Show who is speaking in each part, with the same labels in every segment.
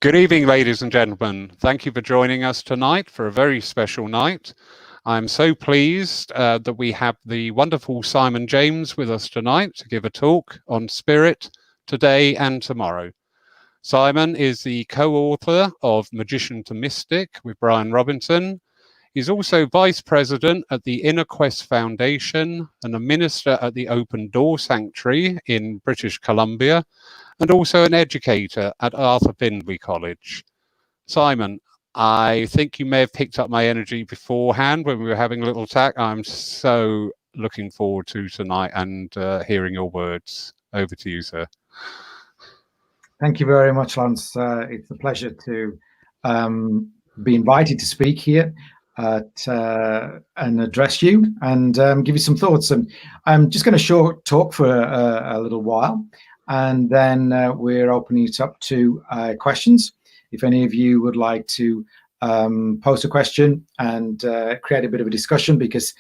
Speaker 1: Good evening, ladies and gentlemen. Thank you for joining us tonight for a very special night. I'm so pleased that we have the wonderful Simon James with us tonight to give a talk on spirit today and tomorrow. Simon is the co-author of Magician to Mystic with Brian Robinson. He's also vice president at the Inner Quest Foundation and a minister at the Open Door Sanctuary in British Columbia, and also an educator at Arthur Findlay College. Simon, I think you may have picked up my energy beforehand when we were having a little chat. I'm so looking forward to tonight and hearing your words. Over to you, sir.
Speaker 2: Thank you very much, Lance. It's a pleasure to be invited to speak here and address you and give you some thoughts. And I'm just going to short talk for a little while, and then we're opening it up to questions. If any of you would like to post a question and create a bit of a discussion, because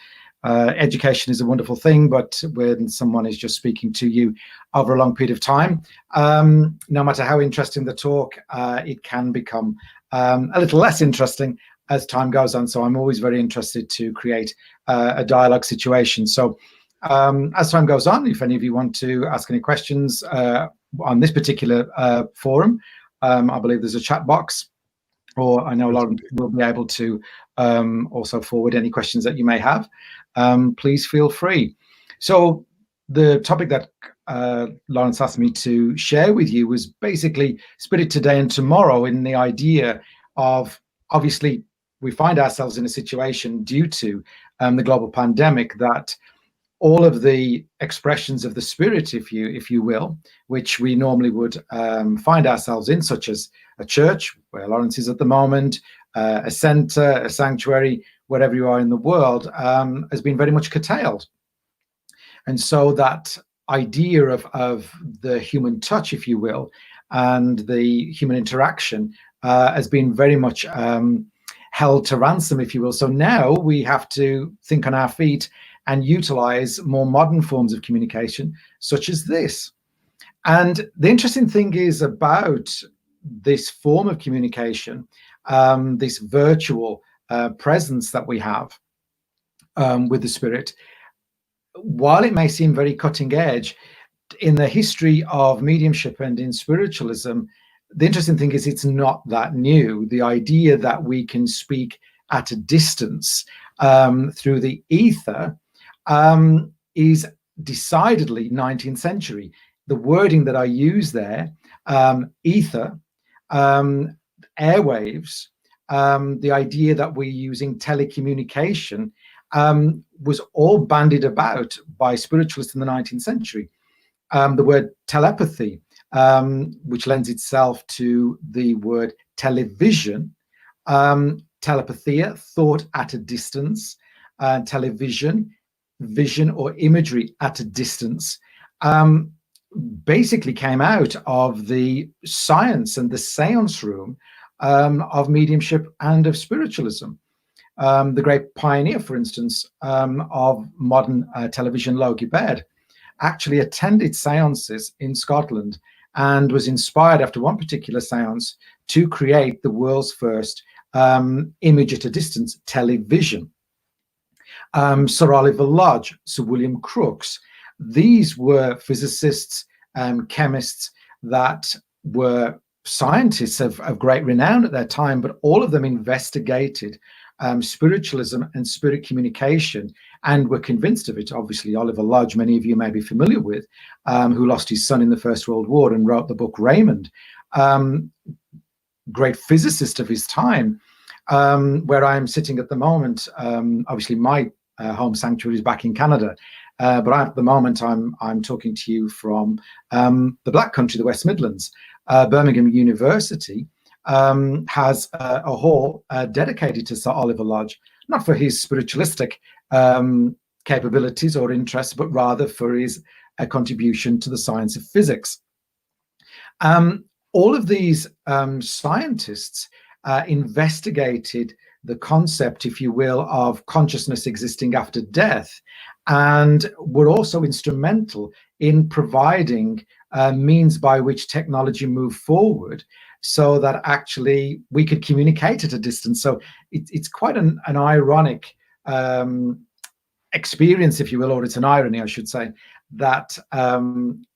Speaker 2: education is a wonderful thing, but when someone is just speaking to you over a long period of time, no matter how interesting the talk, it can become a little less interesting as time goes on. So I'm always very interested to create a dialogue situation. So as time goes on, if any of you want to ask any questions on this particular forum, I believe there's a chat box, or I know Lauren will be able to also forward any questions that you may have. Please feel free. So the topic that Lawrence asked me to share with you was basically spirit today and tomorrow, in the idea of, obviously, we find ourselves in a situation due to the global pandemic that all of the expressions of the spirit, if you will, which we normally would find ourselves in, such as a church, where Lawrence is at the moment, a center, a sanctuary, wherever you are in the world, has been very much curtailed. And so that idea of the human touch, if you will, and the human interaction has been very much held to ransom, if you will. So now we have to think on our feet and utilize more modern forms of communication, such as this. And the interesting thing is about this form of communication, this virtual presence that we have with the spirit, while it may seem very cutting edge, in the history of mediumship and in spiritualism, the interesting thing is it's not that new. The idea that we can speak at a distance through the ether is decidedly 19th century. The wording that I use there, ether, airwaves, the idea that we're using telecommunication was all bandied about by spiritualists in the 19th century. The word telepathy, which lends itself to the word television, telepathia, thought at a distance, television, vision or imagery at a distance, basically came out of the science and the seance room of mediumship and of spiritualism. The great pioneer, for instance, of modern television, Logie Baird, actually attended seances in Scotland and was inspired after one particular seance to create the world's first image at a distance television. Sir Oliver Lodge, Sir William Crookes, these were physicists, chemists that were scientists of great renown at their time, but all of them investigated spiritualism and spirit communication and were convinced of it. Obviously, Oliver Lodge, many of you may be familiar with, who lost his son in the First World War and wrote the book Raymond, great physicist of his time. Where I'm sitting at the moment, obviously my home sanctuary is back in Canada, but at the moment I'm talking to you from the Black Country, the West Midlands. Birmingham University has a hall dedicated to Sir Oliver Lodge, not for his spiritualistic capabilities or interests, but rather for his contribution to the science of physics. All of these scientists investigated the concept, if you will, of consciousness existing after death, and were also instrumental in providing means by which technology moved forward so that actually we could communicate at a distance. So it's quite an ironic experience, if you will, or it's an irony, I should say, that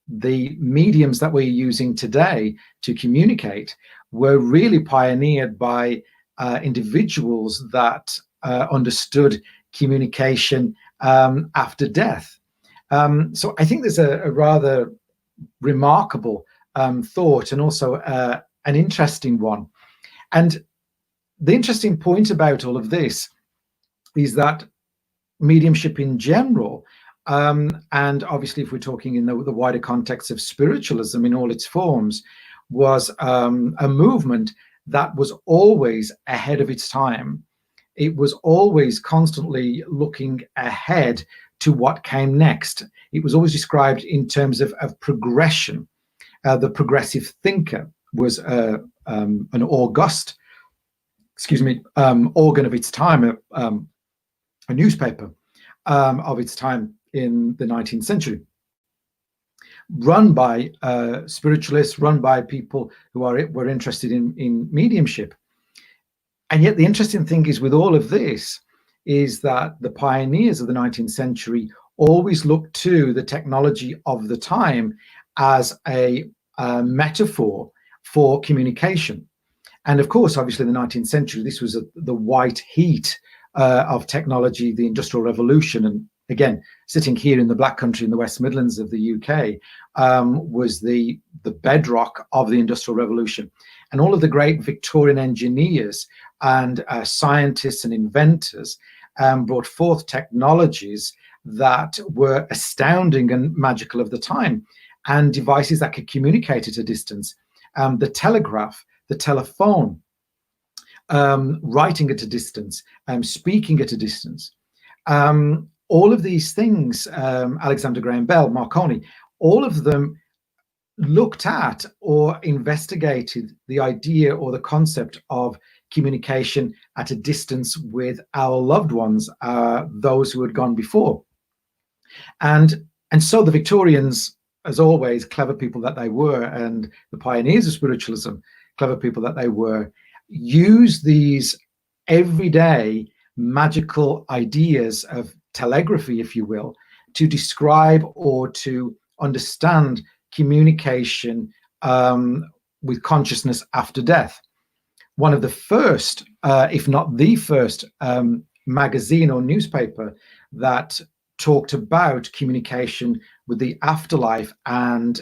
Speaker 2: the mediums that we're using today to communicate were really pioneered by individuals that understood communication after death. So I think there's a rather remarkable thought, and also an interesting one. And the interesting point about all of this is that mediumship in general, and obviously if we're talking in the wider context of spiritualism in all its forms, was a movement that was always ahead of its time. It was always constantly looking ahead to what came next. It was always described in terms of progression. The progressive thinker was an august, organ of its time, a newspaper of its time in the 19th century, run by spiritualists, run by people who were interested in mediumship. And yet the interesting thing is, with all of this, is that the pioneers of the 19th century always looked to the technology of the time as a metaphor for communication. And of course, obviously, in the 19th century, this was the white heat of technology, the Industrial Revolution. And again, sitting here in the Black Country in the West Midlands of the UK, was the bedrock of the Industrial Revolution. And all of the great Victorian engineers and scientists and inventors brought forth technologies that were astounding and magical of the time, and devices that could communicate at a distance. The telegraph, the telephone, writing at a distance, speaking at a distance. All of these things, Alexander Graham Bell, Marconi, all of them looked at or investigated the idea or the concept of communication at a distance with our loved ones, those who had gone before. And so the Victorians, as always, clever people that they were, and the pioneers of spiritualism, clever people that they were, used these everyday magical ideas of telegraphy, if you will, to describe or to understand communication with consciousness after death. One of the first, if not the first, magazine or newspaper that talked about communication with the afterlife and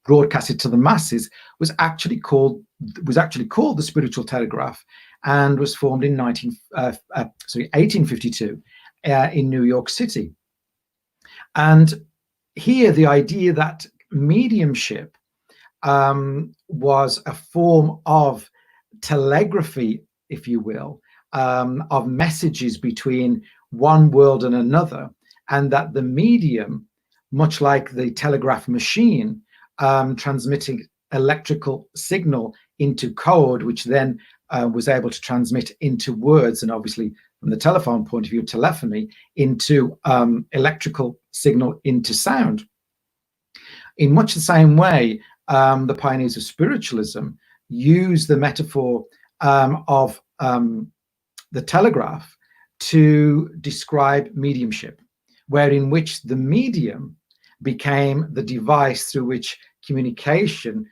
Speaker 2: broadcasted to the masses was actually called the Spiritual Telegraph, and was formed in 1852 in New York City. And here the idea that mediumship was a form of telegraphy, if you will, of messages between one world and another, and that the medium, much like the telegraph machine, transmitting electrical signal into code, which then was able to transmit into words, and obviously from the telephone point of view, telephony, into electrical signal into sound. In much the same way, the pioneers of spiritualism use the metaphor of the telegraph to describe mediumship, wherein which the medium became the device through which communication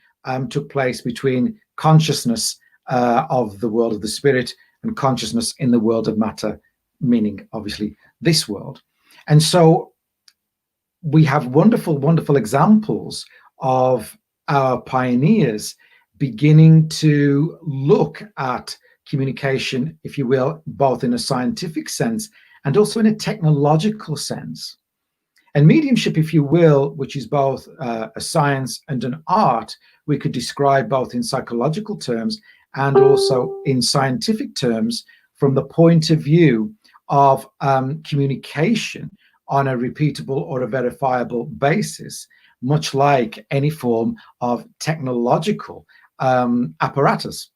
Speaker 2: took place between consciousness of the world of the spirit and consciousness in the world of matter, meaning obviously this world. And so we have wonderful, wonderful examples of our pioneers beginning to look at communication, if you will, both in a scientific sense and also in a technological sense. And mediumship, if you will, which is both a science and an art, we could describe both in psychological terms and also in scientific terms from the point of view of communication on a repeatable or a verifiable basis, much like any form of technological apparatus.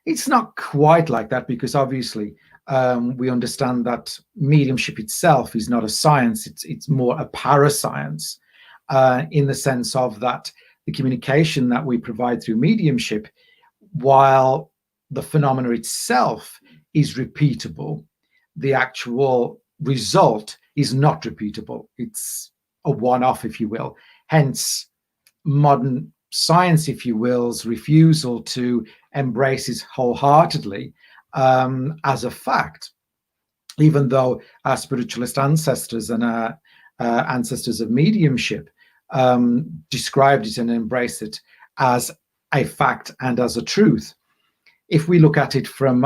Speaker 2: It's not quite like that, because obviously we understand that mediumship itself is not a science, it's more a parascience, in the sense of that the communication that we provide through mediumship, while the phenomena itself is repeatable, the actual result is not repeatable. It's a one-off, if you will. Hence, modern science, if you will's refusal to embrace it wholeheartedly as a fact, even though our spiritualist ancestors and our ancestors of mediumship described it and embraced it as a fact and as a truth. If we look at it from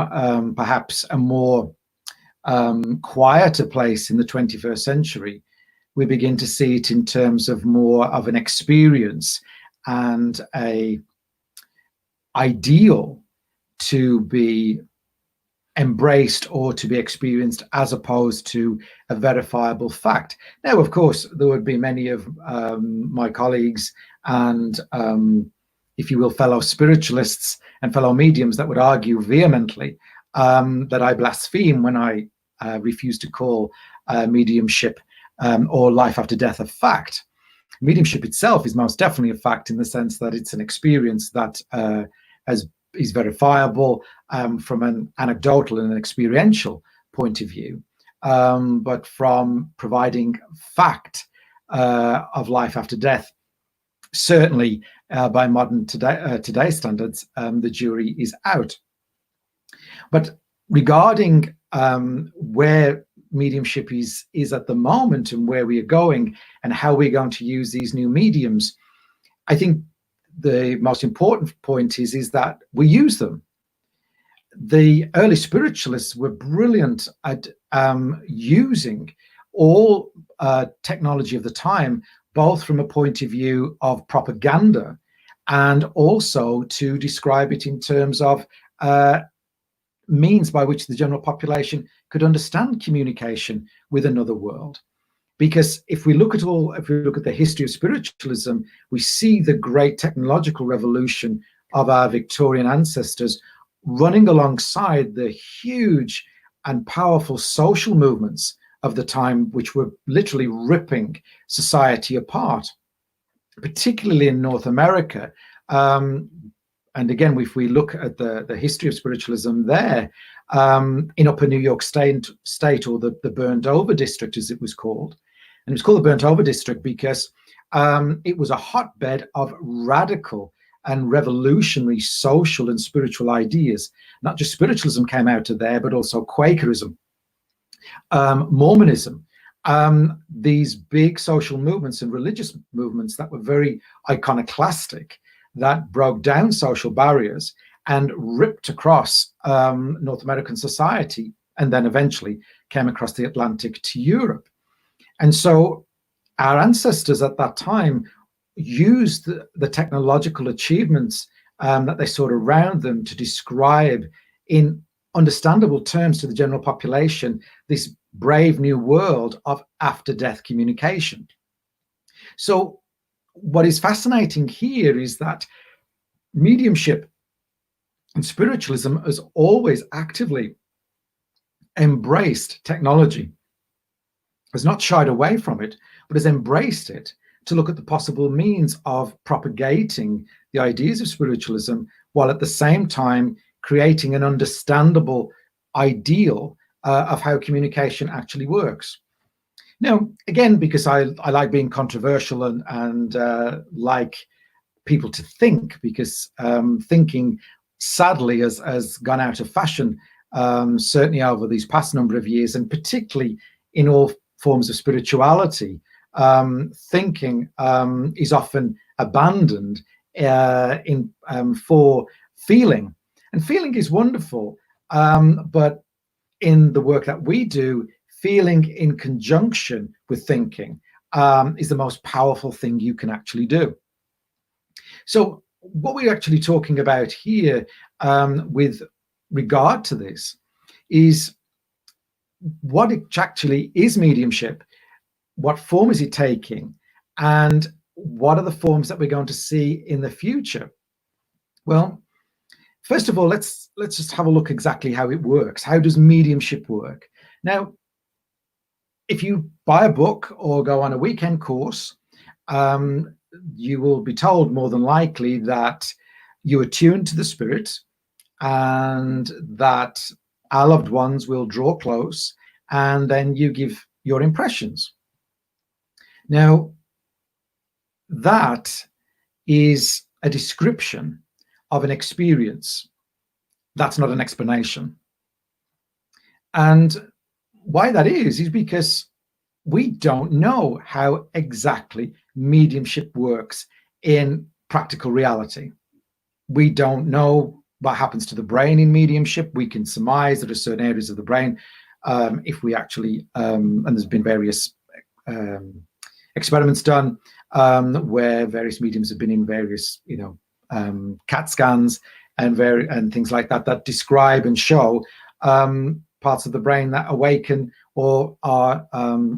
Speaker 2: perhaps a more quieter place in the 21st century, we begin to see it in terms of more of an experience and a ideal to be embraced or to be experienced, as opposed to a verifiable fact. Now, of course, there would be many of my colleagues and, if you will, fellow spiritualists and fellow mediums that would argue vehemently that I blaspheme when I refuse to call mediumship or life after death a fact. Mediumship itself is most definitely a fact, in the sense that it's an experience that is verifiable from an anecdotal and an experiential point of view. But from providing fact of life after death, certainly by modern today's standards, the jury is out. But regarding where mediumship is at the moment and where we are going and how we're going to use these new mediums, I think the most important point is that we use them. The early spiritualists were brilliant at using all technology of the time, both from a point of view of propaganda and also to describe it in terms of means by which the general population could understand communication with another world. Because if we look at the history of spiritualism, we see the great technological revolution of our Victorian ancestors running alongside the huge and powerful social movements of the time, which were literally ripping society apart, particularly in North America. And again, if we look at the history of spiritualism there, in Upper New York State, or the Burnt Over District, as it was called. And it was called the Burnt Over District because it was a hotbed of radical and revolutionary social and spiritual ideas. Not just spiritualism came out of there, but also Quakerism, Mormonism, these big social movements and religious movements that were very iconoclastic, that broke down social barriers and ripped across North American society, and then eventually came across the Atlantic to Europe. And so our ancestors at that time used the technological achievements that they saw around them to describe in understandable terms to the general population this brave new world of after-death communication. So what is fascinating here is that mediumship and spiritualism has always actively embraced technology, has not shied away from it, but has embraced it to look at the possible means of propagating the ideas of spiritualism, while at the same time creating an understandable ideal of how communication actually works. Now, again, because I like being controversial and like people to think, because thinking sadly has gone out of fashion, certainly over these past number of years, and particularly in all forms of spirituality. Thinking is often abandoned for feeling, and feeling is wonderful, but in the work that we do, feeling in conjunction with thinking is the most powerful thing you can actually do. So what we're actually talking about here with regard to this is what actually is mediumship, what form is it taking, and what are the forms that we're going to see in the future? Well, first of all, let's just have a look exactly how it works. How does mediumship work? Now, if you buy a book or go on a weekend course, you will be told more than likely that you attune to the spirit and that our loved ones will draw close, and then you give your impressions. Now, that is a description of an experience. That's not an explanation. And why that is because we don't know how exactly mediumship works in practical reality. We don't know what happens to the brain in mediumship. We can surmise that there are certain areas of the brain, if we actually, and there's been various experiments done where various mediums have been in various, CAT scans and things like that, that describe and show parts of the brain that awaken or are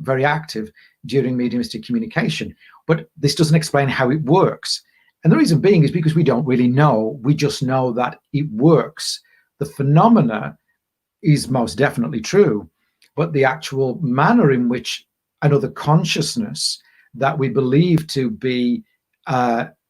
Speaker 2: very active during mediumistic communication. But this doesn't explain how it works. And the reason being is because we don't really know. We just know that it works. The phenomena is most definitely true, but the actual manner in which another consciousness that we believe to be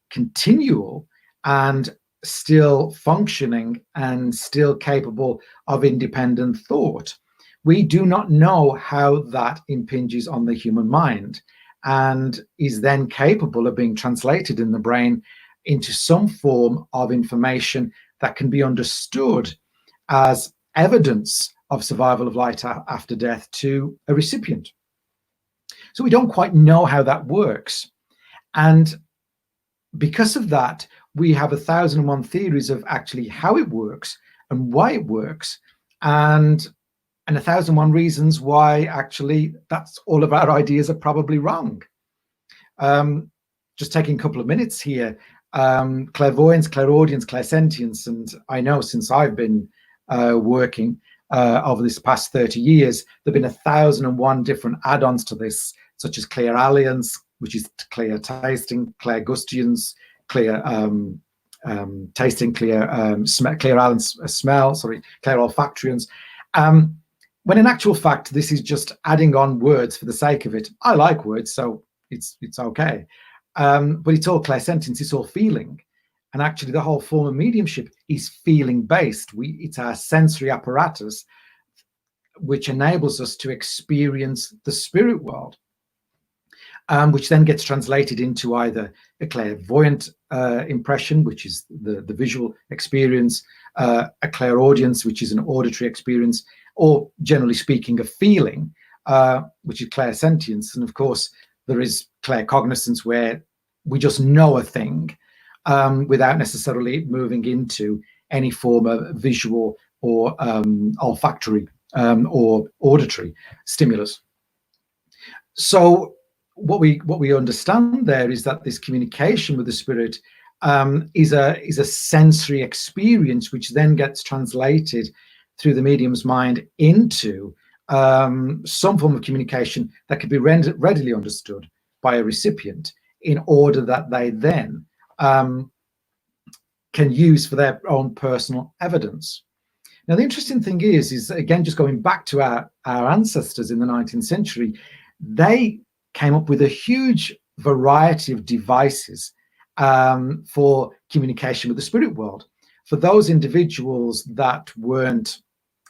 Speaker 2: continual and still functioning and still capable of independent thought, we do not know how that impinges on the human mind and is then capable of being translated in the brain into some form of information that can be understood as evidence of survival of life after death to a recipient. So we don't quite know how that works. And because of that, we have 1,001 theories of actually how it works and why it works, and 1,001 reasons why actually that's all of our ideas are probably wrong. Just taking a couple of minutes here, clairvoyance, clairaudience, clairsentience, and I know since I've been working over this past 30 years, there have been 1,001 different add-ons to this, such as clairalliance, which is clear tasting, clairgustians, clear tasting, clairalliance smell, clear olfactorians. When in actual fact, this is just adding on words for the sake of it. I like words, so it's okay. But it's all clairsentience, it's all feeling. And actually the whole form of mediumship is feeling based. It's our sensory apparatus which enables us to experience the spirit world, which then gets translated into either a clairvoyant impression, which is the visual experience, a clairaudience, which is an auditory experience, or generally speaking, a feeling, which is clairsentience. And of course, there is claircognizance, where we just know a thing without necessarily moving into any form of visual or olfactory or auditory stimulus. So what we understand there is that this communication with the spirit is a sensory experience, which then gets translated through the medium's mind into some form of communication that could be readily understood by a recipient, in order that they then can use for their own personal evidence. Now, the interesting thing is again, just going back to our ancestors in the 19th century, they came up with a huge variety of devices for communication with the spirit world. For those individuals that weren't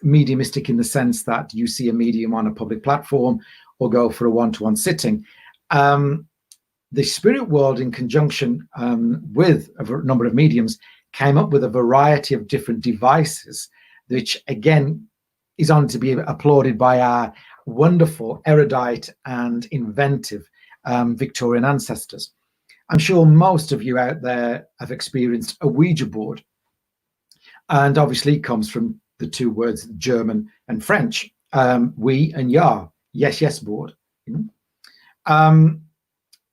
Speaker 2: mediumistic in the sense that you see a medium on a public platform or go for a one-to-one sitting, the spirit world, in conjunction with a number of mediums, came up with a variety of different devices, which again is on to be applauded by our wonderful, erudite and inventive Victorian ancestors. I'm sure most of you out there have experienced a Ouija board, and obviously it comes from the two words German and French, oui and ja, yes, yes board.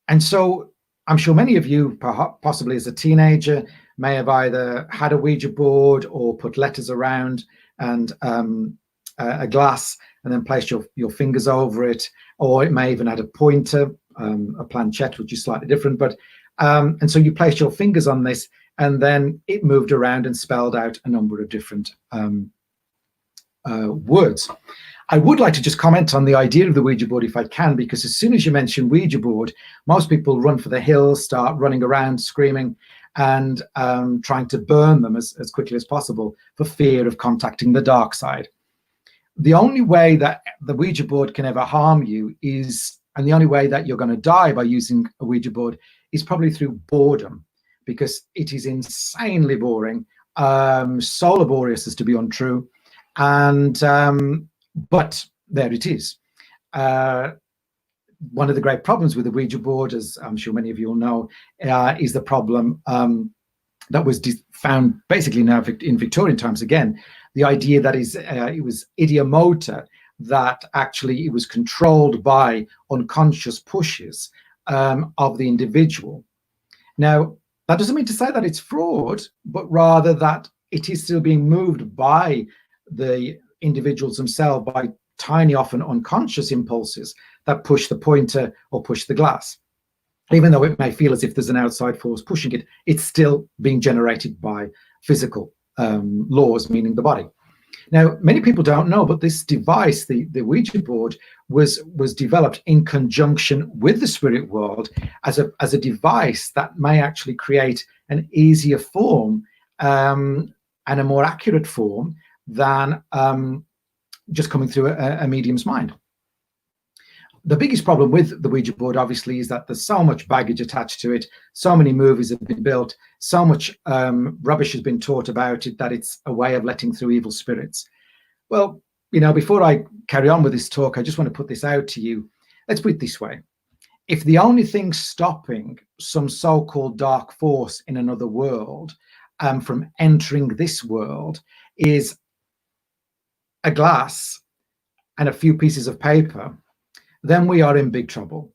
Speaker 2: And so I'm sure many of you, possibly as a teenager, may have either had a Ouija board or put letters around and a glass and then placed your fingers over it, or it may even had a pointer, a planchette, which is slightly different. But and so you place your fingers on this, and then it moved around and spelled out a number of different words. I would like to just comment on the idea of the Ouija board if I can, because as soon as you mention Ouija board, most people run for the hills, start running around screaming and trying to burn them as quickly as possible for fear of contacting the dark side. The only way that the Ouija board can ever harm you is, and the only way that you're going to die by using a Ouija board is probably through boredom, because it is insanely boring, so laborious as to be untrue. And but there it is. One of the great problems with the Ouija board, as I'm sure many of you will know, is the problem that was found basically now in Victorian times again. The idea that it was ideomotor, that actually it was controlled by unconscious pushes of the individual. Now, that doesn't mean to say that it's fraud, but rather that it is still being moved by the individuals themselves by tiny, often unconscious impulses that push the pointer or push the glass. Even though it may feel as if there's an outside force pushing it, it's still being generated by physical laws, meaning the body. Now, many people don't know, but this device, the Ouija board, was developed in conjunction with the spirit world as a device that may actually create an easier form and a more accurate form than just coming through a medium's mind. The biggest problem with the Ouija board, obviously, is that there's so much baggage attached to it. So many movies have been built. So much rubbish has been taught about it that it's a way of letting through evil spirits. Well, you know, before I carry on with this talk, I just want to put this out to you. Let's put it this way. If the only thing stopping some so-called dark force in another world from entering this world is a glass and a few pieces of paper, then we are in big trouble.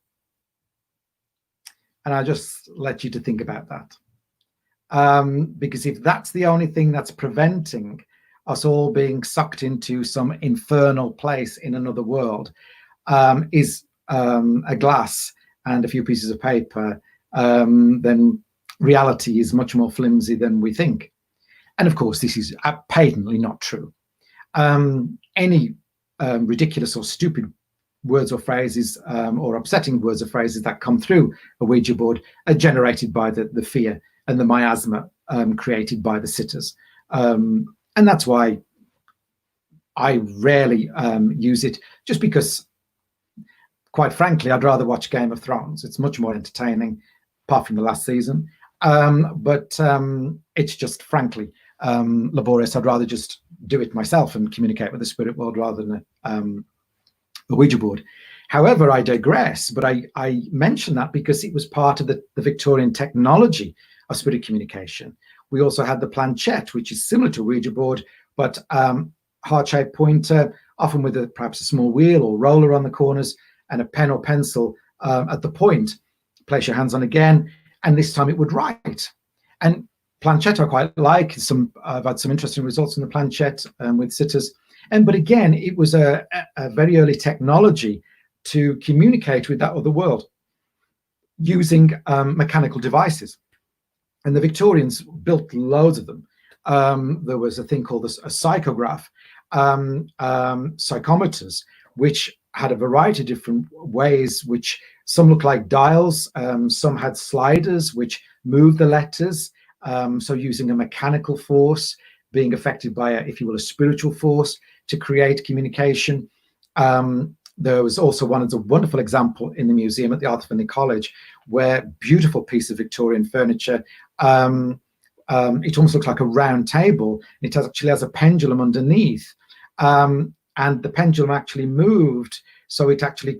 Speaker 2: And I'll just let you to think about that. Because if that's the only thing that's preventing us all being sucked into some infernal place in another world, is a glass and a few pieces of paper, then reality is much more flimsy than we think. And of course, this is patently not true. Any ridiculous or stupid words or phrases or upsetting words or phrases that come through a Ouija board are generated by the fear and the miasma created by the sitters. And that's why I rarely use it, just because, quite frankly, I'd rather watch Game of Thrones. It's much more entertaining, apart from the last season. But it's just, frankly, laborious. I'd rather just do it myself and communicate with the spirit world rather than a Ouija board. However, I digress, but I mention that because it was part of the Victorian technology of spirit communication. We also had the planchette, which is similar to a Ouija board, but heart-shaped pointer, often with perhaps a small wheel or roller on the corners, and a pen or pencil at the point. Place your hands on again, and this time it would write. And planchette I quite like. I've had some interesting results in the planchette with sitters. But again, it was a very early technology to communicate with that other world using mechanical devices. And the Victorians built loads of them. There was a thing called a psychograph, psychometers, which had a variety of different ways, which some look like dials, some had sliders which moved the letters, so using a mechanical force being affected by if you will, a spiritual force to create communication. There was also one of the wonderful example in the museum at the Arthur Findlay College, where beautiful piece of Victorian furniture. It almost looks like a round table. It actually has a pendulum underneath, and the pendulum actually moved, so it actually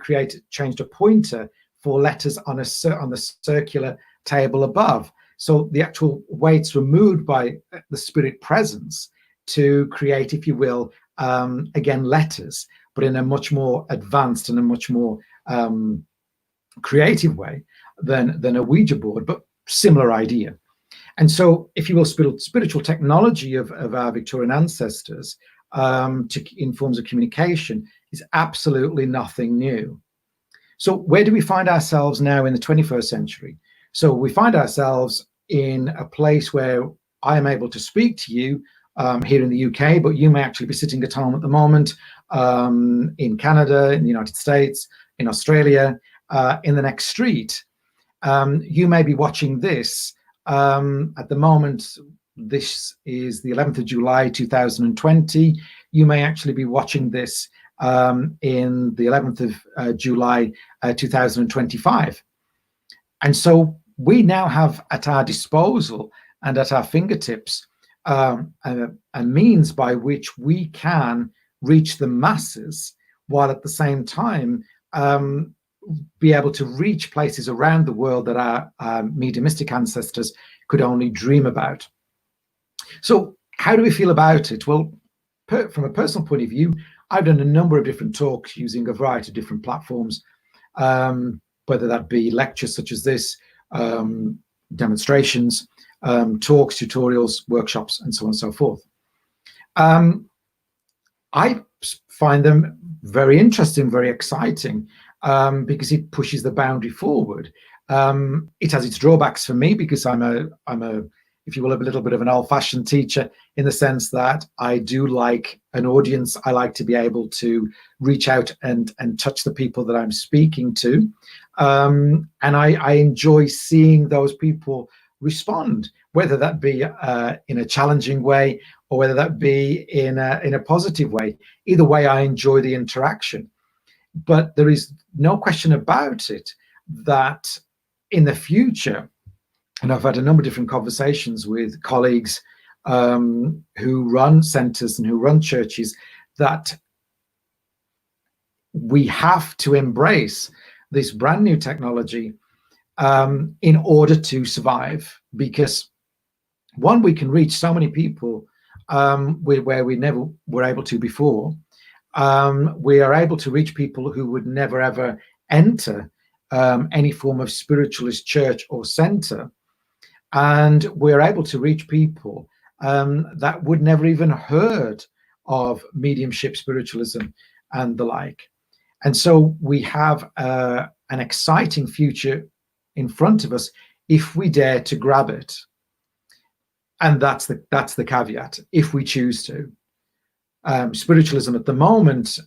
Speaker 2: changed a pointer for letters on the circular table above. So the actual weights were moved by the spirit presence to create, if you will, again, letters, but in a much more advanced and a much more creative way than a Ouija board, but similar idea. And so, if you will, spiritual technology of our Victorian ancestors in forms of communication is absolutely nothing new. So where do we find ourselves now in the 21st century? So we find ourselves in a place where I am able to speak to you here in the UK, but you may actually be sitting at home at the moment in Canada, in the United States, in Australia, in the next street. You may be watching this at the moment. This is the 11th of July 2020. You may actually be watching this in the 11th of July 2025. And so we now have at our disposal and at our fingertips a means by which we can reach the masses, while at the same time be able to reach places around the world that our mediumistic ancestors could only dream about. So how do we feel about it? Well, from a personal point of view, I've done a number of different talks using a variety of different platforms, whether that be lectures such as this, demonstrations, talks, tutorials, workshops, and so on and so forth. I find them very interesting, very exciting, because it pushes the boundary forward. It has its drawbacks for me because I'm a, if you will, a little bit of an old-fashioned teacher, in the sense that I do like an audience. I like to be able to reach out and touch the people that I'm speaking to. And I enjoy seeing those people respond, whether that be in a challenging way or whether that be in a positive way. Either way, I enjoy the interaction. But there is no question about it that in the future, and I've had a number of different conversations with colleagues who run centers and who run churches, that we have to embrace this brand new technology in order to survive. Because one, we can reach so many people where we never were able to before. We are able to reach people who would never ever enter any form of spiritualist church or center. And we're able to reach people that would never even heard of mediumship, spiritualism, and the like. And so we have an exciting future in front of us if we dare to grab it. And that's the caveat, if we choose to. Spiritualism at the moment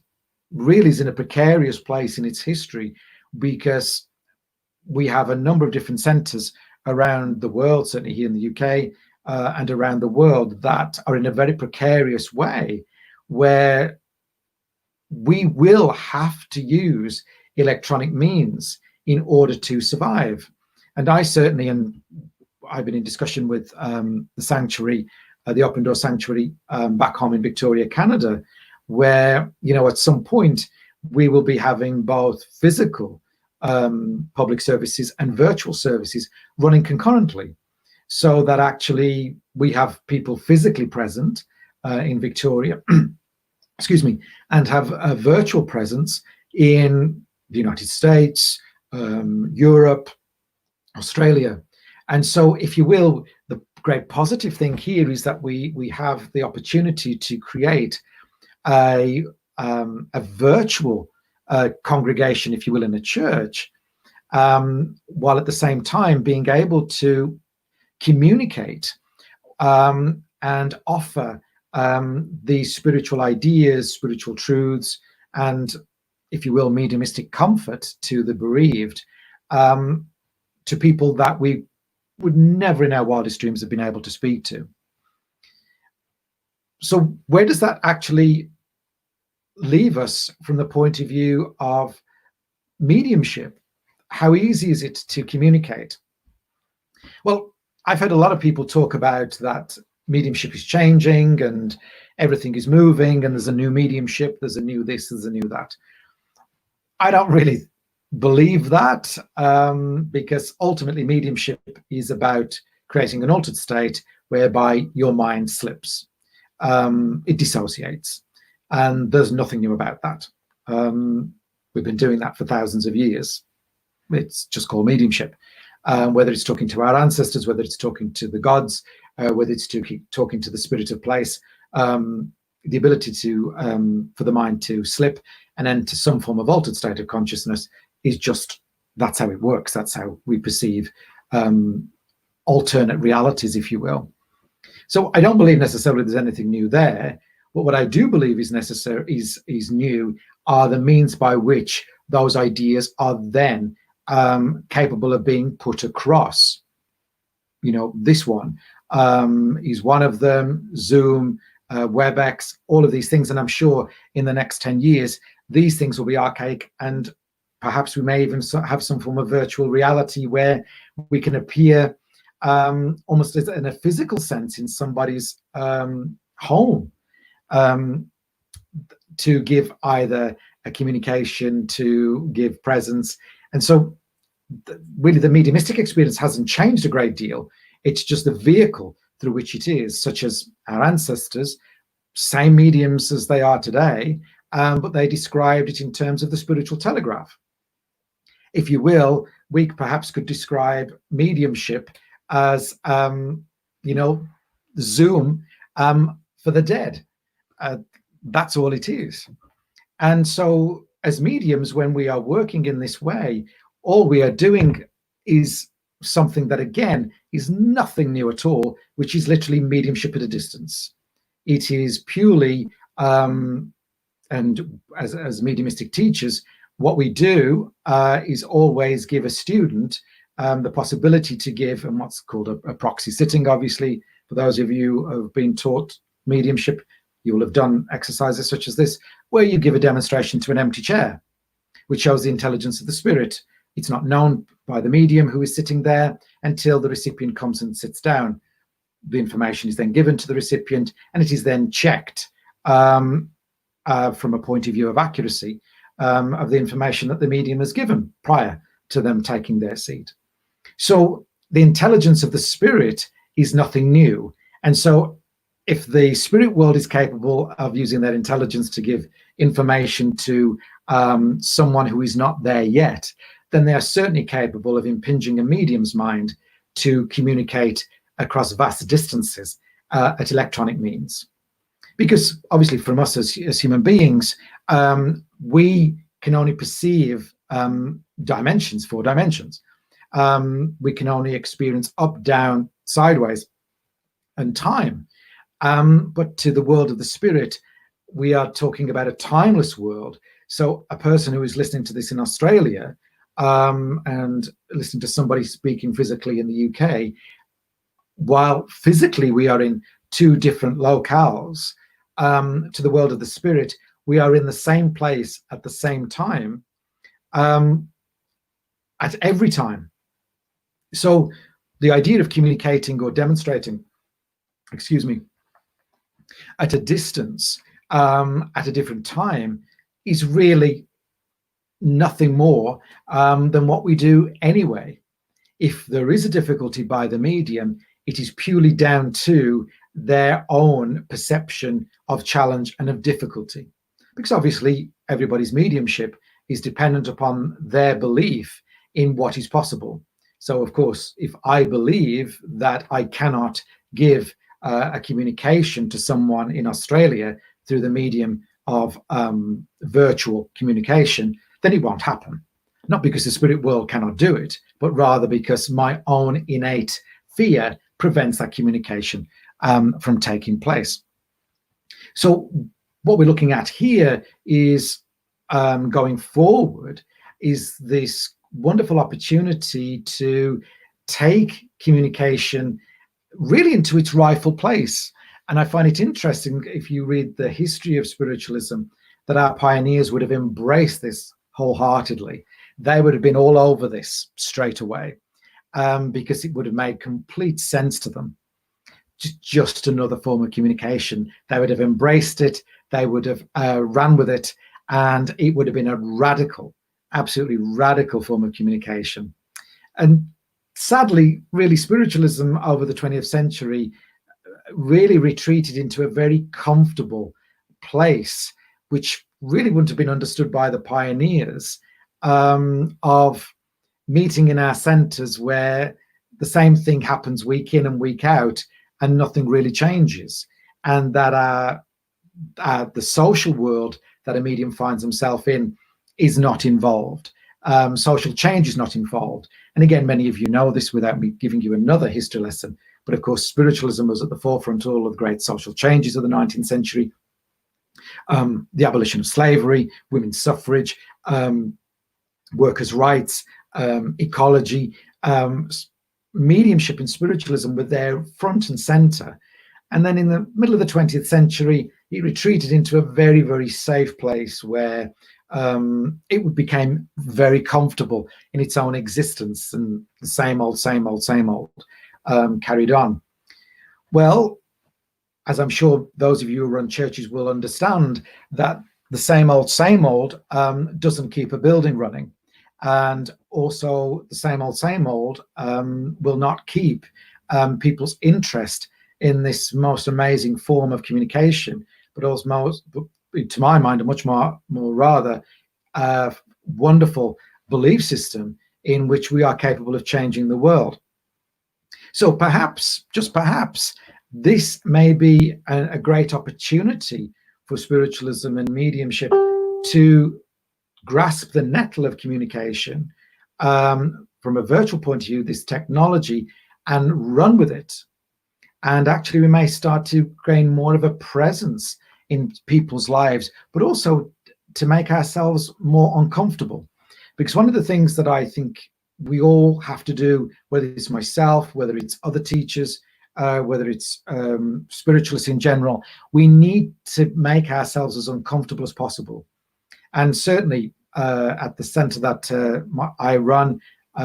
Speaker 2: really is in a precarious place in its history, because we have a number of different centers around the world, certainly here in the UK and around the world, that are in a very precarious way, where we will have to use electronic means in order to survive. And I certainly, and I've been in discussion with the sanctuary, the Open Door Sanctuary back home in Victoria, Canada, where, you know, at some point we will be having both physical public services and virtual services running concurrently, so that actually we have people physically present in Victoria, excuse me, and have a virtual presence in the United States, Europe, Australia. And so, if you will, the great positive thing here is that we have the opportunity to create a virtual congregation, if you will, in a church, while at the same time being able to communicate and offer these spiritual ideas, spiritual truths, and, if you will, mediumistic comfort to the bereaved, to people that we would never in our wildest dreams have been able to speak to. So where does that actually leave us from the point of view of mediumship? How easy is it to communicate? Well, I've heard a lot of people talk about that mediumship is changing and everything is moving and there's a new mediumship, there's a new this, there's a new that. I don't really believe that, because ultimately mediumship is about creating an altered state whereby your mind slips. It dissociates, and there's nothing new about that. We've been doing that for thousands of years. It's just called mediumship. Whether it's talking to our ancestors, whether it's talking to the gods, whether it's talking to the spirit of place, the ability to for the mind to slip and enter some form of altered state of consciousness is just, that's how it works. That's how we perceive alternate realities, if you will. So I don't believe necessarily there's anything new there, but what I do believe is necessary is new are the means by which those ideas are then capable of being put across. You know, this one is one of them. Zoom, WebEx, all of these things, and I'm sure in the next 10 years these things will be archaic, and perhaps we may even have some form of virtual reality where we can appear almost as in a physical sense in somebody's home, to give either a communication, to give presence. And so really the mediumistic experience hasn't changed a great deal. It's just the vehicle through which it is, such as our ancestors, same mediums as they are today, but they described it in terms of the spiritual telegraph. If you will, we perhaps could describe mediumship as, you know, Zoom for the dead. That's all it is. And so as mediums, when we are working in this way, all we are doing is something that, again, is nothing new at all, which is literally mediumship at a distance. It is purely, and as mediumistic teachers, what we do is always give a student the possibility to give, and what's called a proxy sitting. Obviously, for those of you who have been taught mediumship, you will have done exercises such as this, where you give a demonstration to an empty chair, which shows the intelligence of the spirit. It's not known by the medium who is sitting there until the recipient comes and sits down. The information is then given to the recipient, and it is then checked from a point of view of accuracy of the information that the medium has given prior to them taking their seat. So the intelligence of the spirit is nothing new. And so if the spirit world is capable of using that intelligence to give information to someone who is not there yet, then they are certainly capable of impinging a medium's mind to communicate across vast distances at electronic means. Because obviously from us as human beings, we can only perceive dimensions, 4 dimensions. We can only experience up, down, sideways, and time. But to the world of the spirit, we are talking about a timeless world. So a person who is listening to this in Australia and listening to somebody speaking physically in the UK, while physically we are in 2 different locales, to the world of the spirit, we are in the same place at the same time, at every time. So the idea of communicating or demonstrating, at a distance, at a different time, is really nothing more than what we do anyway. If there is a difficulty by the medium, it is purely down to their own perception of challenge and of difficulty. Because obviously everybody's mediumship is dependent upon their belief in what is possible. So of course, if I believe that I cannot give a communication to someone in Australia through the medium of virtual communication, then it won't happen. Not because the spirit world cannot do it, but rather because my own innate fear prevents that communication from taking place. So what we're looking at here is going forward is this wonderful opportunity to take communication really into its rightful place. And I find it interesting, if you read the history of spiritualism, that our pioneers would have embraced this wholeheartedly. They would have been all over this straight away because it would have made complete sense to them. Just another form of communication. They would have embraced it. They would have ran with it, and it would have been a radical, absolutely radical form of communication. And sadly, really, spiritualism over the 20th century really retreated into a very comfortable place, which really wouldn't have been understood by the pioneers, of meeting in our centers where the same thing happens week in and week out and nothing really changes, and that the social world that a medium finds himself in is not involved. social change is not involved. And again, many of you know this without me giving you another history lesson. But of course, spiritualism was at the forefront of all of the great social changes of the 19th century. The abolition of slavery, women's suffrage, workers' rights, ecology, mediumship and spiritualism were there front and center. And then in the middle of the 20th century, it retreated into a very, very safe place where it became very comfortable in its own existence, and the same old carried on. Well, as I'm sure those of you who run churches will understand, that the same old doesn't keep a building running. And also the same old will not keep people's interest in this most amazing form of communication, but also, to my mind, a much more rather wonderful belief system in which we are capable of changing the world. So perhaps, just perhaps, this may be a great opportunity for spiritualism and mediumship to grasp the nettle of communication from a virtual point of view, this technology, and run with it. And actually, we may start to gain more of a presence in people's lives, but also to make ourselves more uncomfortable. Because one of the things that I think we all have to do, whether it's myself, whether it's other teachers, whether it's spiritualists in general, we need to make ourselves as uncomfortable as possible. And certainly at the centre that I run,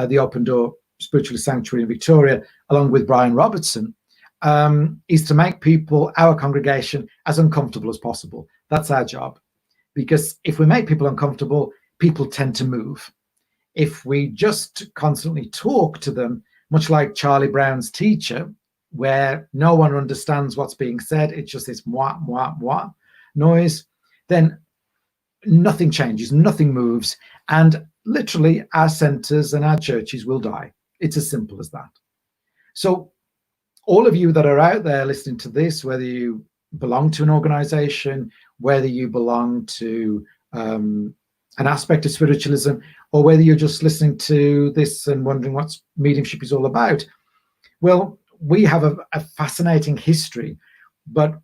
Speaker 2: the Open Door Spiritualist Sanctuary in Victoria, along with Brian Robertson, is to make people, our congregation, as uncomfortable as possible. That's our job. Because if we make people uncomfortable, people tend to move. If we just constantly talk to them, much like Charlie Brown's Teacher, where no one understands what's being said, it's just this mwah, mwah, mwah noise, then nothing changes, nothing moves, and literally our centres and our churches will die. It's as simple as that. So all of you that are out there listening to this, whether you belong to an organisation, whether you belong to an aspect of spiritualism, or whether you're just listening to this and wondering what mediumship is all about, well, we have a fascinating history, but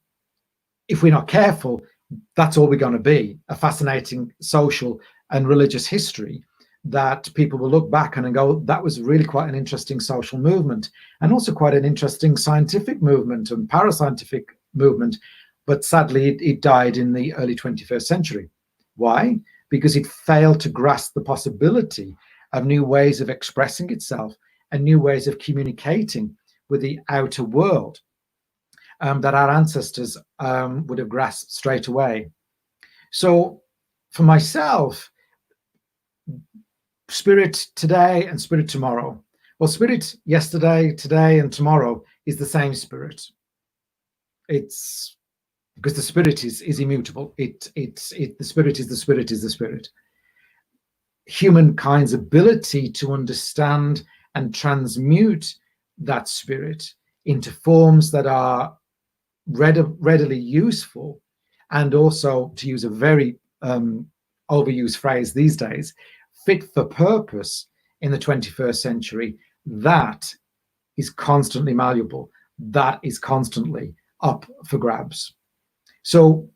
Speaker 2: if we're not careful, that's all we're going to be, a fascinating social and religious history that people will look back and go, that was really quite an interesting social movement, and also quite an interesting scientific movement and parascientific movement. But sadly, it died in the early 21st century. Why? Because it failed to grasp the possibility of new ways of expressing itself and new ways of communicating with the outer world that our ancestors would have grasped straight away. So for myself, spirit today and spirit tomorrow. Well, spirit yesterday, today, and tomorrow is the same spirit. It's because the spirit is immutable. The spirit is the spirit is the spirit. Humankind's ability to understand and transmute that spirit into forms that are readily useful, and also, to use a very overused phrase these days, fit for purpose in the 21st century, that is constantly malleable. That is constantly up for grabs. So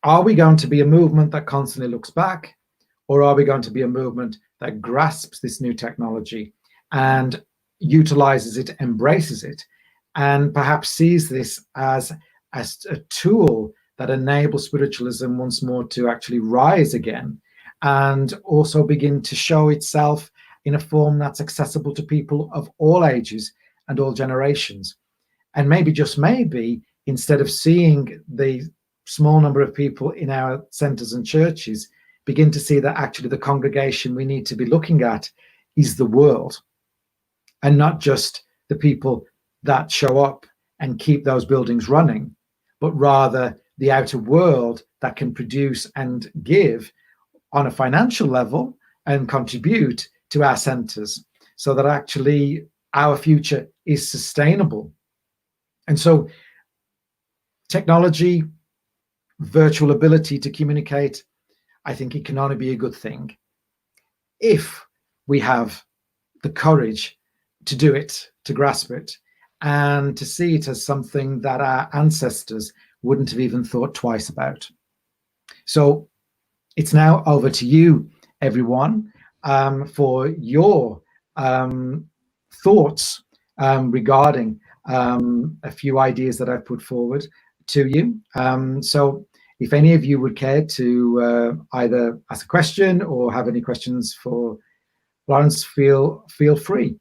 Speaker 2: are we going to be a movement that constantly looks back, or are we going to be a movement that grasps this new technology and utilizes it, embraces it, and perhaps sees this as a tool that enables spiritualism once more to actually rise again, and also begin to show itself in a form that's accessible to people of all ages and all generations? And maybe, just maybe, instead of seeing the small number of people in our centres and churches, begin to see that actually the congregation we need to be looking at is the world, and not just the people that show up and keep those buildings running, but rather the outer world that can produce and give on a financial level and contribute to our centres, so that actually our future is sustainable. And so technology, virtual ability to communicate, I think it can only be a good thing. if we have the courage to do it, to grasp it, and to see it as something that our ancestors wouldn't have even thought twice about. So it's now over to you, everyone, for your thoughts regarding a few ideas that I've put forward to you. So if any of you would care to either ask a question or have any questions for Lawrence, feel free.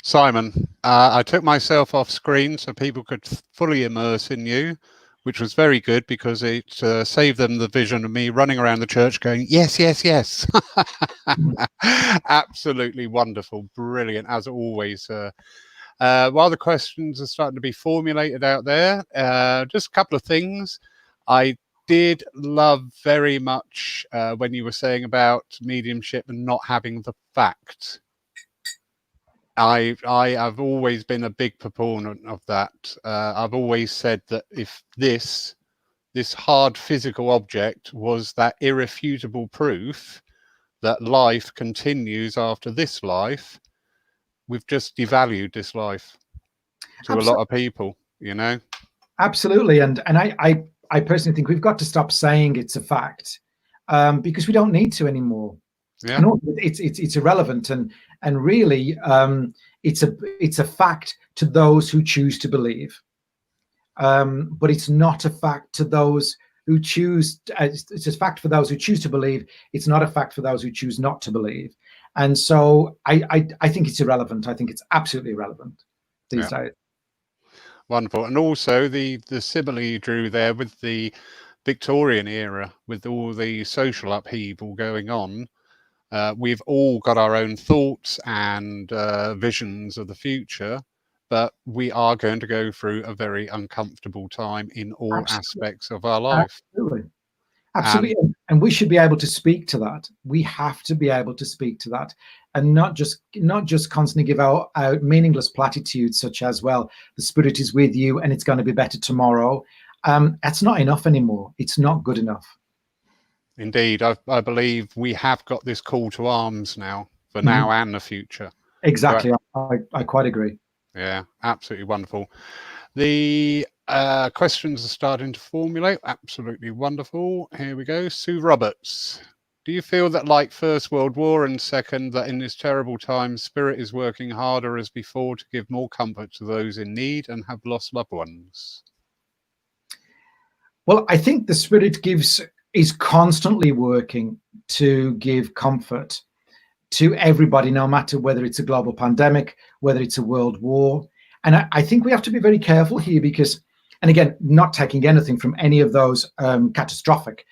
Speaker 1: Simon, I took myself off screen so people could fully immerse in you, which was very good because it saved them the vision of me running around the church going, yes, yes, yes. Absolutely wonderful. Brilliant, as always. While the questions are starting to be formulated out there, just a couple of things. I did love very much when you were saying about mediumship and not having the fact. I have always been a big proponent of that. I've always said that if this hard physical object was that irrefutable proof that life continues after this life, we've just devalued this life to a lot of people, you know.
Speaker 2: Absolutely, and I personally think we've got to stop saying it's a fact, because we don't need to anymore.
Speaker 1: Yeah.
Speaker 2: And it's irrelevant, and really it's a fact to those who choose to believe, but it's not a fact to those who choose. It's a fact for those who choose to believe. It's not a fact for those who choose not to believe. And so I think it's irrelevant. I think it's absolutely irrelevant these days.
Speaker 1: Wonderful. And also the simile you drew there with the Victorian era, with all the social upheaval going on. We've all got our own thoughts and visions of the future, but we are going to go through a very uncomfortable time in all aspects of our life.
Speaker 2: Absolutely. And we should be able to speak to that. We have to be able to speak to that, and not just constantly give out meaningless platitudes such as, well, the spirit is with you and it's going to be better tomorrow. That's not enough anymore. It's not good enough.
Speaker 1: Indeed, I believe we have got this call to arms now for now and the future.
Speaker 2: Exactly. I quite agree.
Speaker 1: Yeah, absolutely wonderful. The questions are starting to formulate. Absolutely wonderful. Here we go. Sue Roberts. Do you feel that, like First World War and Second, that in this terrible time, Spirit is working harder as before to give more comfort to those in need and have lost loved ones?
Speaker 2: Well, I think the Spirit is constantly working to give comfort to everybody, no matter whether it's a global pandemic, whether it's a world war. And I think we have to be very careful here because, and again, not taking anything from any of those catastrophic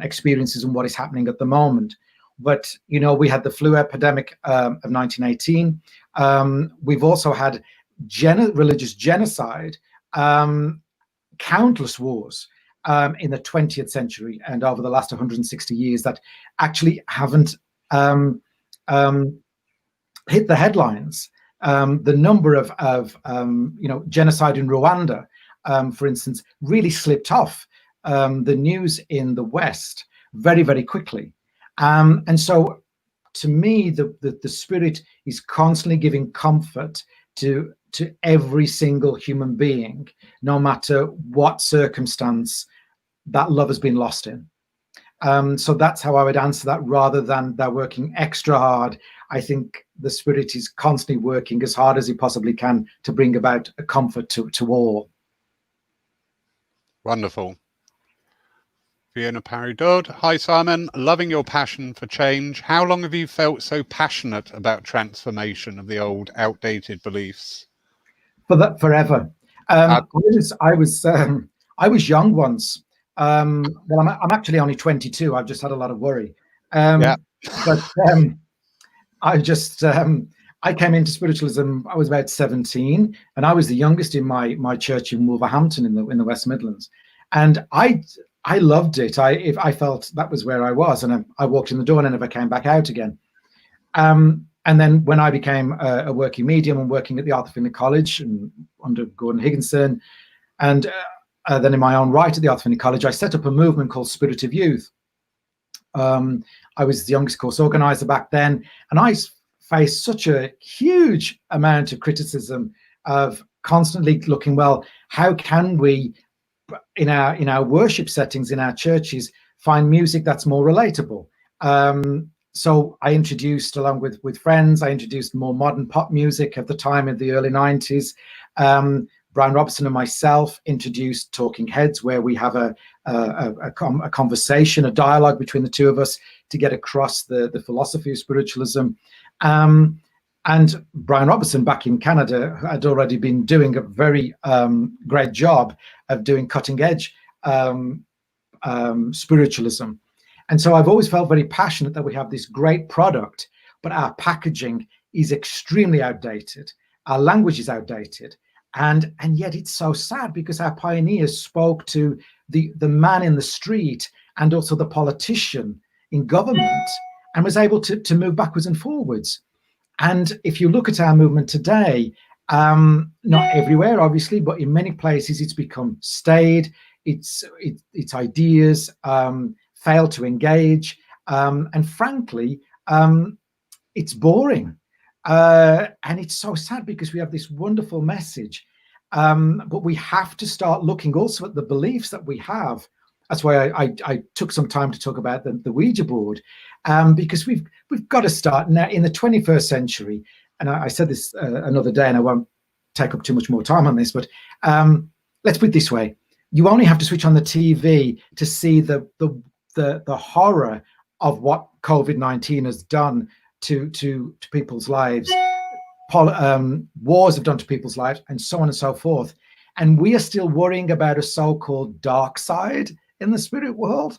Speaker 2: experiences and what is happening at the moment. But, you know, we had the flu epidemic of 1918. We've also had religious genocide, countless wars in the 20th century and over the last 160 years that actually haven't hit the headlines. The number of genocide in Rwanda, for instance, really slipped off the news in the West very, very quickly. And so to me, the Spirit is constantly giving comfort to every single human being, no matter what circumstance that love has been lost in. So that's how I would answer that, rather than they're working extra hard. I think the Spirit is constantly working as hard as he possibly can to bring about a comfort to all.
Speaker 1: Wonderful. Fiona Parry Dodd. Hi, Simon. Loving your passion for change. How long have you felt so passionate about transformation of the old, outdated beliefs?
Speaker 2: Forever. I was young once. Well, I'm actually only 22. I've just had a lot of worry. But I came into spiritualism. I was about 17, and I was the youngest in my church in Wolverhampton in the West Midlands, and I loved it. I felt that was where I was, and I walked in the door and I never came back out again. And then when I became a working medium and working at the Arthur Findlay College and under Gordon Higginson, and then in my own right at the Arthur Findlay College, I set up a movement called Spirit of Youth. I was the youngest course organizer back then, and I faced such a huge amount of criticism of constantly looking, well, how can we in our worship settings in our churches find music that's more relatable? So I introduced, along with friends, I introduced more modern pop music at the time in the early 90s. Brian Robertson and myself introduced Talking Heads, where we have a conversation, a dialogue between the two of us to get across the philosophy of spiritualism. And Brian Robertson back in Canada had already been doing a very great job of doing cutting edge spiritualism. And so I've always felt very passionate that we have this great product, but our packaging is extremely outdated. Our language is outdated. And yet it's so sad, because our pioneers spoke to the man in the street and also the politician in government, and was able to move backwards and forwards. And if you look at our movement today, not everywhere, obviously, but in many places it's become staid. Its ideas fail to engage, and frankly, it's boring. And it's so sad, because we have this wonderful message, but we have to start looking also at the beliefs that we have. That's why I took some time to talk about the Ouija board, because we've got to start now in the 21st century. And I said this another day, and I won't take up too much more time on this, but let's put it this way. You only have to switch on the TV to see the horror of what COVID-19 has done to people's lives. Wars have done to people's lives, and so on and so forth. And we are still worrying about a so-called dark side in the spirit world.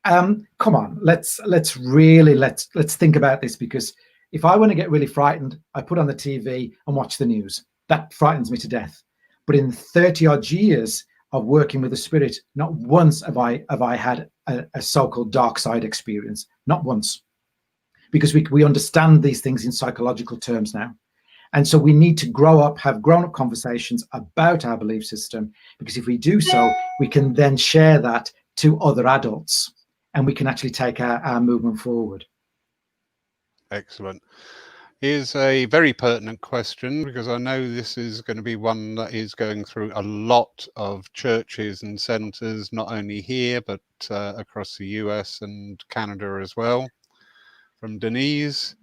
Speaker 2: Come on, let's think about this, because if I want to get really frightened, I put on the TV and watch the news. That frightens me to death. But in 30 odd years of working with the spirit, not once have I had a so-called dark side experience. Not once. Because we understand these things in psychological terms now. And so we need to grow up, have grown-up conversations about our belief system, because if we do so, we can then share that to other adults, and we can actually take our movement forward.
Speaker 1: Excellent. Here's a very pertinent question, because I know this is going to be one that is going through a lot of churches and centres, not only here, but across the US and Canada as well, from Denise.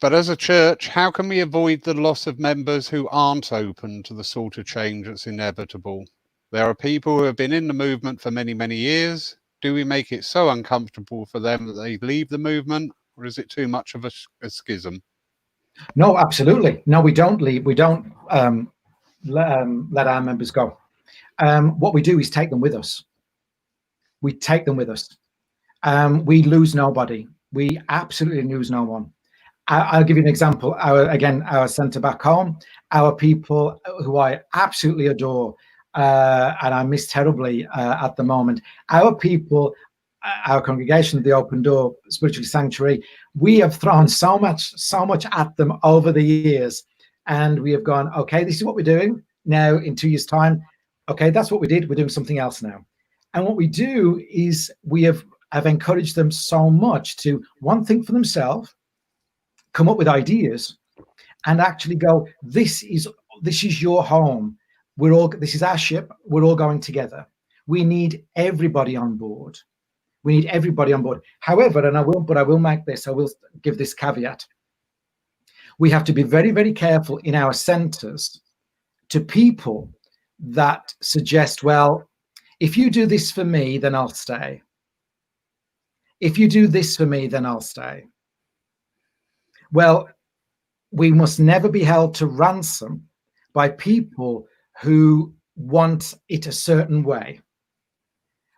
Speaker 1: But as a church, how can we avoid the loss of members who aren't open to the sort of change that's inevitable? There are people who have been in the movement for many, many years. Do we make it so uncomfortable for them that they leave the movement, or is it too much of a schism?
Speaker 2: No, absolutely. No, we don't leave. We don't let our members go. What we do is take them with us. We take them with us. We lose nobody. We absolutely lose no one. I'll give you an example. Our centre back home, our people who I absolutely adore, and I miss terribly at the moment. Our people, our congregation, the Open Door Spiritual Sanctuary, we have thrown so much at them over the years, and we have gone, okay, this is what we're doing now. In 2 years' time, okay, that's what we did. We're doing something else now. And what we do is we have encouraged them so much to, one, think for themselves, come up with ideas, and actually go, this is your home. This is our ship. We're all going together. We need everybody on board. We need everybody on board. However, I will give this caveat. We have to be very, very careful in our centers to people that suggest, well, if you do this for me, then I'll stay. If you do this for me, then I'll stay. Well, we must never be held to ransom by people who want it a certain way.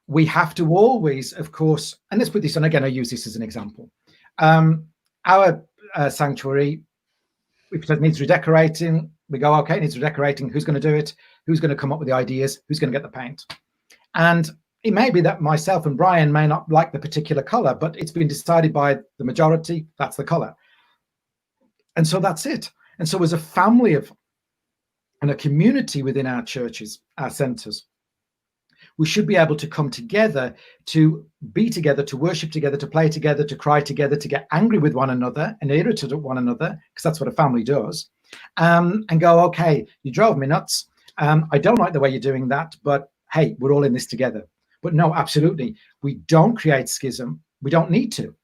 Speaker 2: We have to always, of course, and let's put this on again, I use this as an example. Our sanctuary, if it needs redecorating, we go, okay, it needs redecorating. Who's going to do it? Who's going to come up with the ideas? Who's going to get the paint? And it may be that myself and Brian may not like the particular color, but it's been decided by the majority, that's the color. And so that's it. And so as a family and a community within our churches, our centers, we should be able to come together, to be together, to worship together, to play together, to cry together, to get angry with one another and irritated at one another, because that's what a family does, and go, okay, you drove me nuts. I don't like the way you're doing that, but hey, we're all in this together. But no, absolutely, we don't create schism. We don't need to.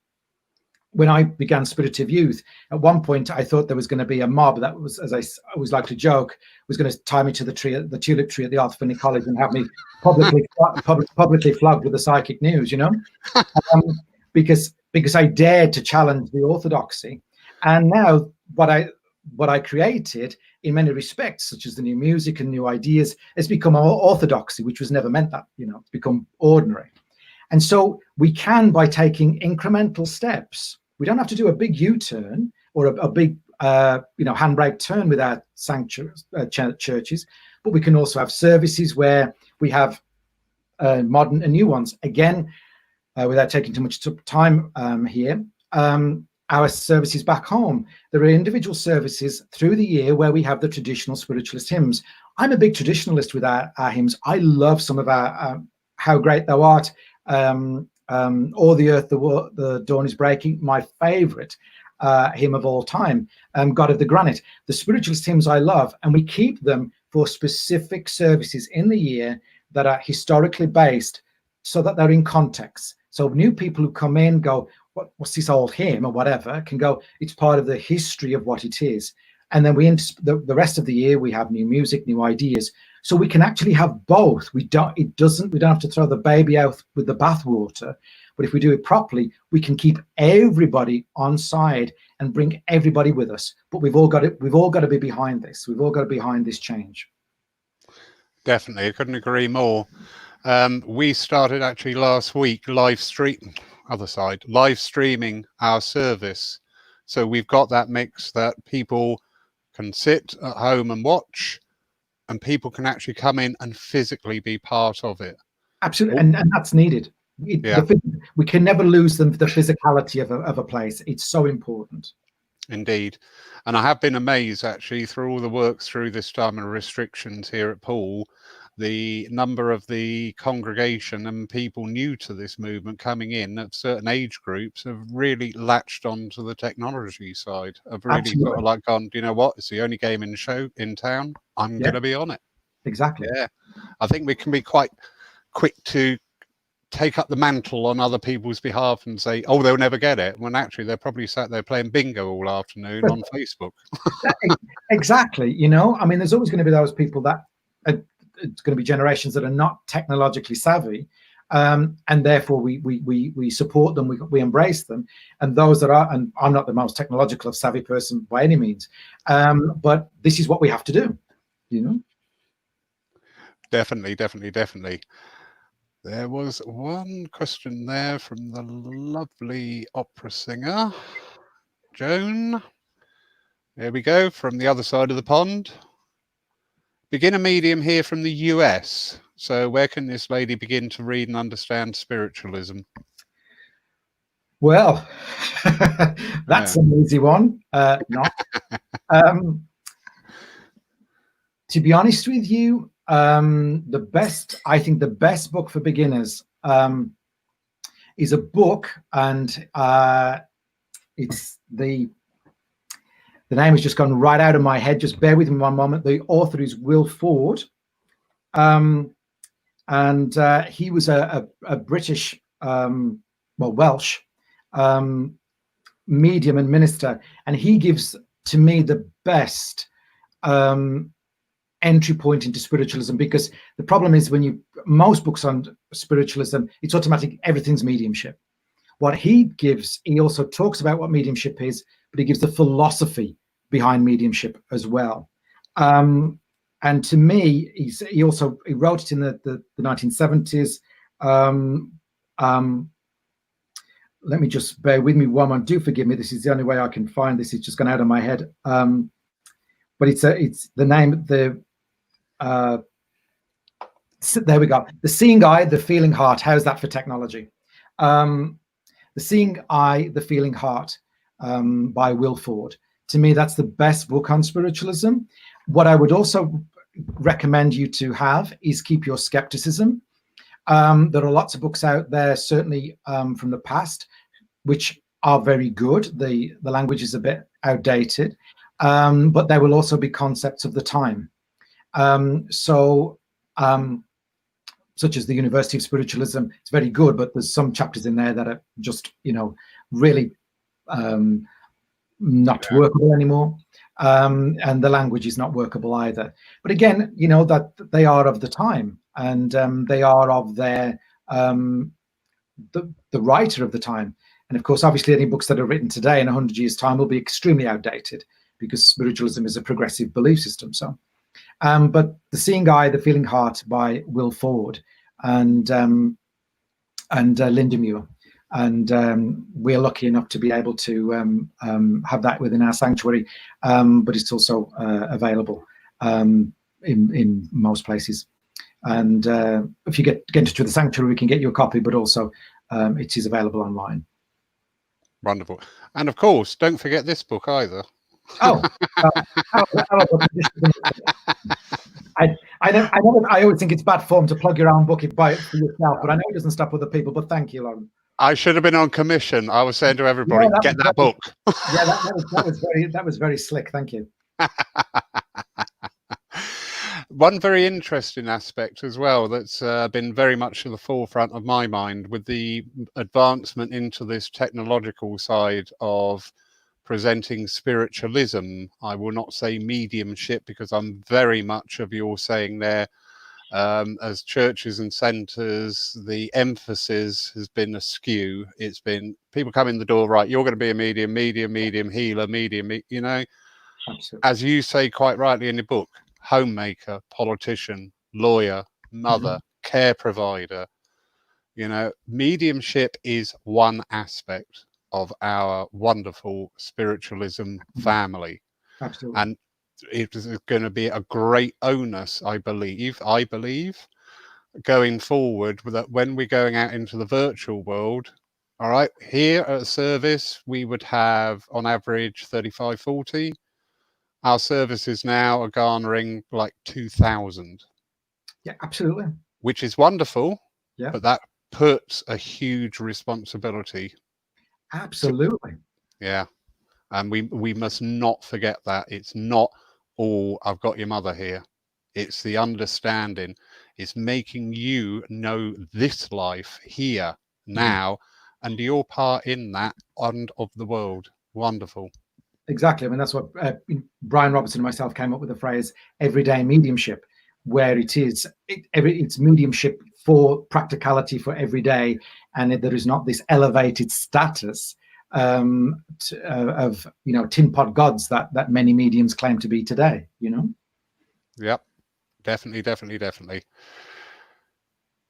Speaker 2: When I began Spirit of Youth, at one point I thought there was going to be a mob that was, as I always like to joke, was going to tie me to the tulip tree at the Arthur Finney College and have me publicly flogged with the psychic news, you know, because I dared to challenge the orthodoxy. And now what I created, in many respects, such as the new music and new ideas, has become orthodoxy, which was never meant that, you know, it's become ordinary. And so we can, by taking incremental steps, we don't have to do a big U-turn or a big, handbrake turn with our churches, but we can also have services where we have modern and new ones. Again, without taking too much time here, our services back home, there are individual services through the year where we have the traditional spiritualist hymns. I'm a big traditionalist with our hymns. I love some of our How Great Thou Art, O'er the Earth the Dawn is Breaking, my favorite hymn of all time, God of the Granite. The spiritualist hymns I love, and we keep them for specific services in the year that are historically based, so that they're in context. So new people who come in go, what's this old hymn or whatever, can go, it's part of the history of what it is. And then the rest of the year we have new music, new ideas. So we can actually have both. We don't have to throw the baby out with the bathwater, but if we do it properly, we can keep everybody on side and bring everybody with us. But we've all got to be behind this. We've all got to be behind this change.
Speaker 1: Definitely, I couldn't agree more. We started actually last week live streaming our service. So we've got that mix that people can sit at home and watch, and people can actually come in and physically be part of it.
Speaker 2: Absolutely, and that's needed. We can never lose the physicality of a place. It's so important.
Speaker 1: Indeed. And I have been amazed actually through all the work through this time of restrictions here at Poole, the number of the congregation and people new to this movement coming in at certain age groups have really latched onto the technology side. Have really sort of like gone, do you know what? It's the only game in town. I'm going to be on it.
Speaker 2: Exactly.
Speaker 1: Yeah. I think we can be quite quick to take up the mantle on other people's behalf and say, oh, they'll never get it, when actually they're probably sat there playing bingo all afternoon on Facebook.
Speaker 2: Exactly. You know, I mean, there's always going to be those people that it's going to be generations that are not technologically savvy, and therefore we support them, we embrace them, and those that are, and I'm not the most technological savvy person by any means, but this is what we have to do, you know.
Speaker 1: Definitely. There was one question there from the lovely opera singer, Joan. There we go, from the other side of the pond. Beginner medium here from the US. So where can this lady begin to read and understand spiritualism?
Speaker 2: Well, that's an easy one. Not. To be honest with you, I think the best book for beginners is a book, and it's the name has just gone right out of my head. Just bear with me one moment. The author is Will Ford, and he was a British, Welsh medium and minister, and he gives to me the best entry point into spiritualism, because the problem is most books on spiritualism, it's automatic, everything's mediumship. What he gives, he also talks about what mediumship is, but he gives the philosophy behind mediumship as well. And to me, he wrote it in the 1970s. Let me just bear with me one moment. Do forgive me. This is the only way I can find this. It's just gone out of my head. But it's the name, there we go. The Seeing Eye, the Feeling Heart. How's that for technology? The Seeing Eye, the Feeling Heart by Will Ford. To me, that's the best book on spiritualism. What I would also recommend you to have is Keep Your Skepticism There are lots of books out there, certainly from the past, which are very good. The language is a bit outdated, but there will also be concepts of the time. Such as the University of Spiritualism, it's very good, but there's some chapters in there that are just, really not workable anymore. And the language is not workable either. But again, that they are of the time, and they are of their the writer of the time. And of course, obviously, any books that are written today in 100 years' time will be extremely outdated, because spiritualism is a progressive belief system. So, but The Seeing Eye, The Feeling Heart by Will Ford and Linda Muir. And we're lucky enough to be able to have that within our sanctuary, but it's also available in most places. And if you get in touch with the sanctuary, we can get you a copy, but also it is available online.
Speaker 1: Wonderful. And of course, don't forget this book either.
Speaker 2: I always think it's bad form to plug your own book, buy it for yourself, but I know it doesn't stop other people. But thank you, Lauren.
Speaker 1: I should have been on commission. I was saying to everybody, get that book.
Speaker 2: Yeah, that was very slick. Thank you.
Speaker 1: One very interesting aspect as well that's been very much at the forefront of my mind with the advancement into this technological side of presenting spiritualism. I will not say mediumship, because I'm very much of your saying there. As churches and centres, the emphasis has been askew. It's been people come in the door, right, you're going to be a medium, healer, medium,
Speaker 2: Absolutely. As
Speaker 1: you say quite rightly in your book, homemaker, politician, lawyer, mother, care provider. Mediumship is one aspect of our wonderful spiritualism family.
Speaker 2: Absolutely.
Speaker 1: And it is going to be a great onus, I believe, going forward, that when we're going out into the virtual world, all right, here at a service, we would have on average 35, 40. Our services now are garnering like 2,000.
Speaker 2: Yeah, absolutely.
Speaker 1: Which is wonderful.
Speaker 2: Yeah.
Speaker 1: But that puts a huge responsibility.
Speaker 2: Absolutely.
Speaker 1: Yeah. And we must not forget that. It's not all, I've got your mother here. It's the understanding. It's making you know this life here, now, and your part in that and of the world. Wonderful.
Speaker 2: Exactly. I mean, that's what Brian Robertson and myself came up with the phrase everyday mediumship, where it's mediumship for practicality for every day, and there is not this elevated status of tin pot gods that many mediums claim to be today.
Speaker 1: Yep, definitely.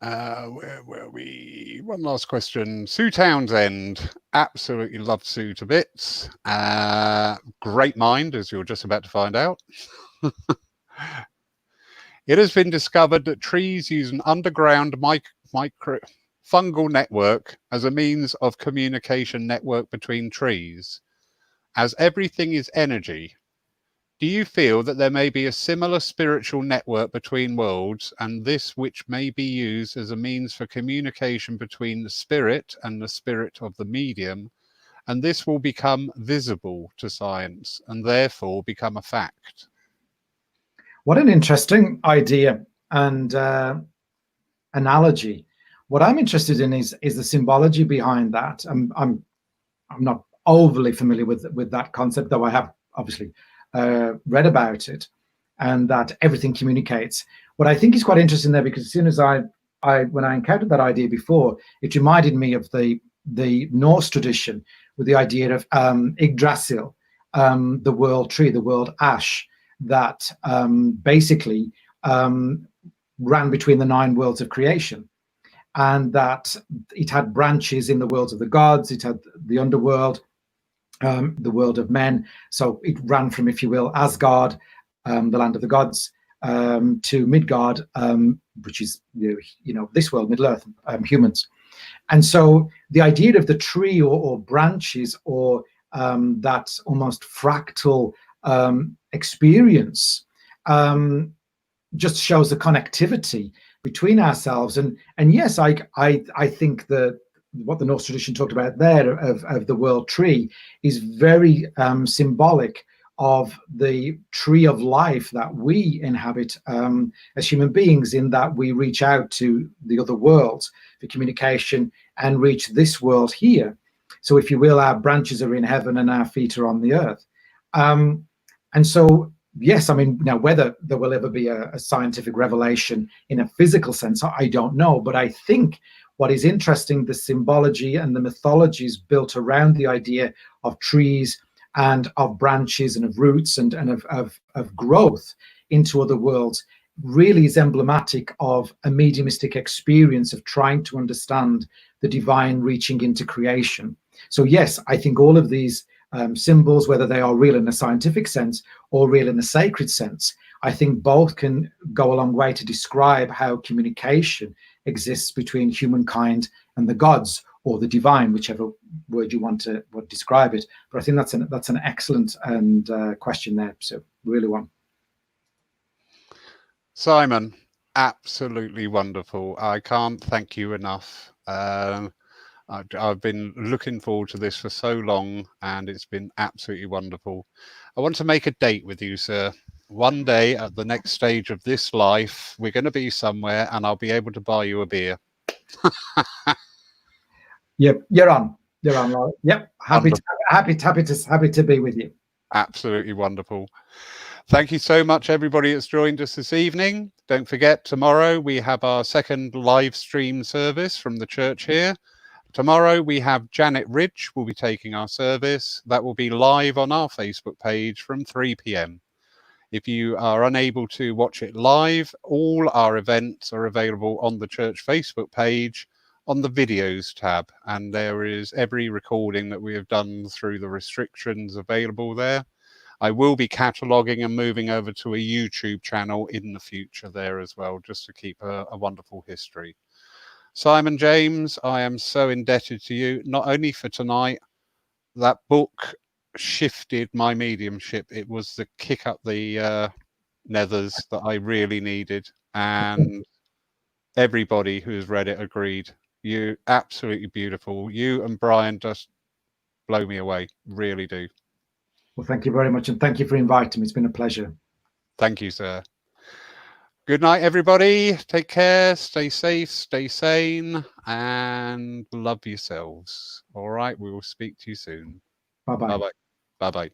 Speaker 1: Where were we? One last question. Sue Townsend. Absolutely loved Sue to bits. Great mind, as you're just about to find out. It has been discovered that trees use an underground fungal network as a means of communication network between trees. As everything is energy, do you feel that there may be a similar spiritual network between worlds, and this which may be used as a means for communication between the spirit and the spirit of the medium, and this will become visible to science and therefore become a fact?
Speaker 2: What an interesting idea and analogy. What I'm interested in is the symbology behind that. I'm not overly familiar with that concept, though I have obviously read about it, and that everything communicates. What I think is quite interesting there, because as soon as when I encountered that idea before, it reminded me of the Norse tradition with the idea of Yggdrasil, the world tree, the world ash, that basically ran between the 9 worlds of creation, and that it had branches in the worlds of the gods, it had the underworld, the world of men. So it ran from, if you will, Asgard, the land of the gods, to Midgard, which is this world, Middle Earth, humans. And so the idea of the tree or branches or that almost fractal experience just shows the connectivity between ourselves. And yes, I think that what the Norse tradition talked about there of the world tree is very symbolic of the tree of life that we inhabit as human beings, in that we reach out to the other worlds for communication and reach this world here. So if you will, our branches are in heaven and our feet are on the earth. And so, yes, I mean, now whether there will ever be a scientific revelation in a physical sense, I don't know. But I think what is interesting, the symbology and the mythologies built around the idea of trees and of branches and of roots and of growth into other worlds really is emblematic of a mediumistic experience of trying to understand the divine reaching into creation. So yes, I think all of these symbols, whether they are real in a scientific sense or real in a sacred sense, I think both can go a long way to describe how communication exists between humankind and the gods, or the divine, whichever word you want to describe it. But I think that's an excellent and question there. So really one.
Speaker 1: Simon, absolutely wonderful. I can't thank you enough. I've been looking forward to this for so long, and it's been absolutely wonderful. I want to make a date with you, sir. One day at the next stage of this life, we're going to be somewhere, and I'll be able to buy you a beer.
Speaker 2: Yep, you're on. You're on, Laura. Yep, happy to be with you.
Speaker 1: Absolutely wonderful. Thank you so much, everybody that's joined us this evening. Don't forget, tomorrow we have our second live stream service from the church here. Tomorrow we have Janet Ridge will be taking our service. That will be live on our Facebook page from 3 p.m. If you are unable to watch it live, all our events are available on the church Facebook page on the videos tab, and there is every recording that we have done through the restrictions available there. I will be cataloguing and moving over to a YouTube channel in the future there as well, just to keep a wonderful history. Simon James, I am so indebted to you, not only for tonight. That book shifted my mediumship. It was the kick up the nethers that I really needed, and everybody who's read it agreed. You absolutely beautiful. You and Brian just blow me away, really do.
Speaker 2: Well, thank you very much, and thank you for inviting me. It's been a pleasure.
Speaker 1: Thank you, sir. Good night, everybody. Take care, stay safe, stay sane, and love yourselves. All right, we will speak to you soon.
Speaker 2: Bye-bye.
Speaker 1: Bye-bye. Bye-bye.